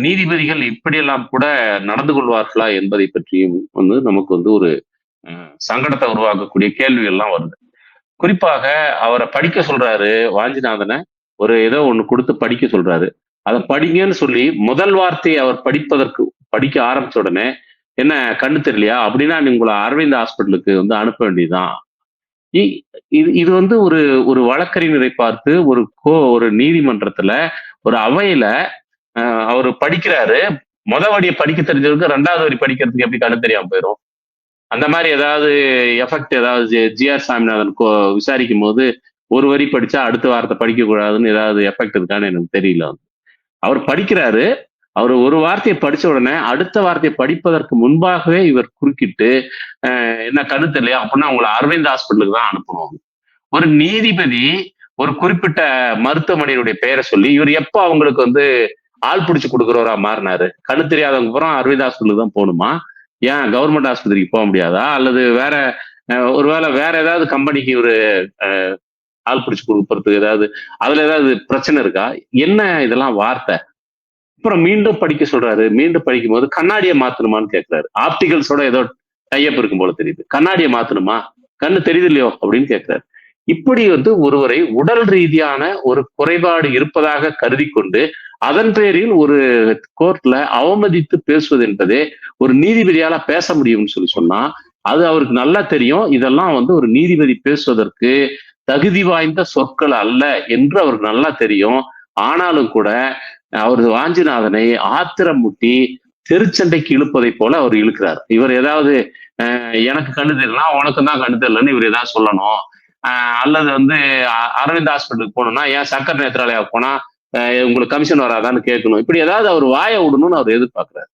நீதிபதிகள் இப்படியெல்லாம் கூட நடந்து கொள்வார்களா என்பதை பற்றியும் நமக்கு ஒரு சங்கடத்தை உருவாக்கக்கூடிய கேள்விகள்லாம் வருது. குறிப்பாக அவரை படிக்க சொல்றாரு வாஞ்சிநாதனை. ஏதோ ஒண்ணு கொடுத்து படிக்க சொல்றாரு. அதை படிங்கன்னு சொல்லி முதல் வார்த்தையை அவர் படிக்க ஆரம்பிச்ச உடனே, என்ன கண்ணு தெரியலையா? அப்படின்னா நீ உங்களை அரவிந்த் ஹாஸ்பிட்டலுக்கு அனுப்ப வேண்டியதுதான். இ இது இது ஒரு ஒரு வழக்கறிஞரை பார்த்து ஒரு நீதிமன்றத்துல, ஒரு அவையில அவரு படிக்கிறாரு. வரிய படிக்க தெரிஞ்சவருக்கு 2வது வரி படிக்கிறதுக்கு எப்படி கண்ணு தெரியாம போயிரும்? அந்த மாரி ஏதாவது எஃபெக்ட் ஏதாவது ஜி.ஆர். சாமிநாதன் விசாரிக்கும்போது, ஒரு வரி படிச்சா அடுத்த வார்த்தை படிக்கக்கூடாதுன்னு ஏதாவது எஃபெக்ட் இருக்கான்னு எனக்கு தெரியல. அவர் படிக்கிறாரு. அவரு ஒரு வார்த்தைய படிச்ச உடனே, அடுத்த வார்த்தைய படிப்பதற்கு முன்பாகவே இவர் குறுக்கிட்டு, என்ன கண்ணு தெரியலையா? அப்படின்னா உங்கள அரவிந்த் ஹாஸ்பிட்டலுக்கு தான் அனுப்பணும். ஒரு நீதிபதி ஒரு குறிப்பிட்ட மருத்துவமனையினுடைய பெயர சொல்லி, இவர் எப்ப அவங்களுக்கு ஆள் பிடிச்சு குடுக்குறவரா மாறினாரு? கண்ணு தெரியாதவங்க பூரா அரவிந்த் ஹாஸ்பிட்டலுக்கு தான் போணுமா? ஏன் கவர்மெண்ட் ஆஸ்பத்திரிக்கு போ முடியாதா? அல்லது வேற ஒருவேளை வேற ஏதாவது கம்பெனிக்கு இவரு அ ஆள் பிடிச்சு குடுக்குறதுக்கு அதுல ஏதாவது பிரச்சனை இருக்கா? என்ன இதெல்லாம் வார்த்தை? அப்புறம் மீண்டும் படிக்க சொல்றாரு. மீண்டும் படிக்கும்போது கண்ணாடிய மாத்தணுமான்னு கேட்கிறாரு. ஆப்டிகல்ஸோட ஏதோ டை அப் இருக்கும் போல தெரியுது. கண்ணாடிய மாத்தணுமா? கண்ணு தெரியுது இல்லையோ? அப்படின்னு கேட்கிறாரு. இப்படி ஒருவரை உடல் ரீதியான ஒரு குறைபாடு இருப்பதாக கருதிக் கொண்டு, அதன் பேரில் ஒரு கோர்ட்ல அவமதித்து பேசுவது என்பதே ஒரு நீதிபதியால பேச முடியும்னு சொன்னா, அது அவருக்கு நல்லா தெரியும். இதெல்லாம் ஒரு நீதிபதி பேசுவதற்கு தகுதி வாய்ந்த சொற்கள் அல்ல என்று அவருக்கு நல்லா தெரியும். ஆனாலும் கூட அவரது வாஞ்சிநாதனை ஆத்திரமூட்டி தெருச்சண்டைக்கு இழுப்பதைப் போல அவர் இழுக்கிறார். இவர் ஏதாவது எனக்கு கண்ணு தெரியலனா உனக்கும் தான் கண்ணு தெரியலன்னு இவர் ஏதாவது சொல்லணும். அல்லது அரவிந்த் ஹாஸ்பிட்டலுக்கு போகணும்னா ஏன் சக்கர நேத்ராலயா போனா உங்களுக்கு கமிஷன் வராதான்னு கேட்கணும். இப்படி ஏதாவது அவர் வாய விடணும்னு அவர் எதிர்பார்க்கிறார்.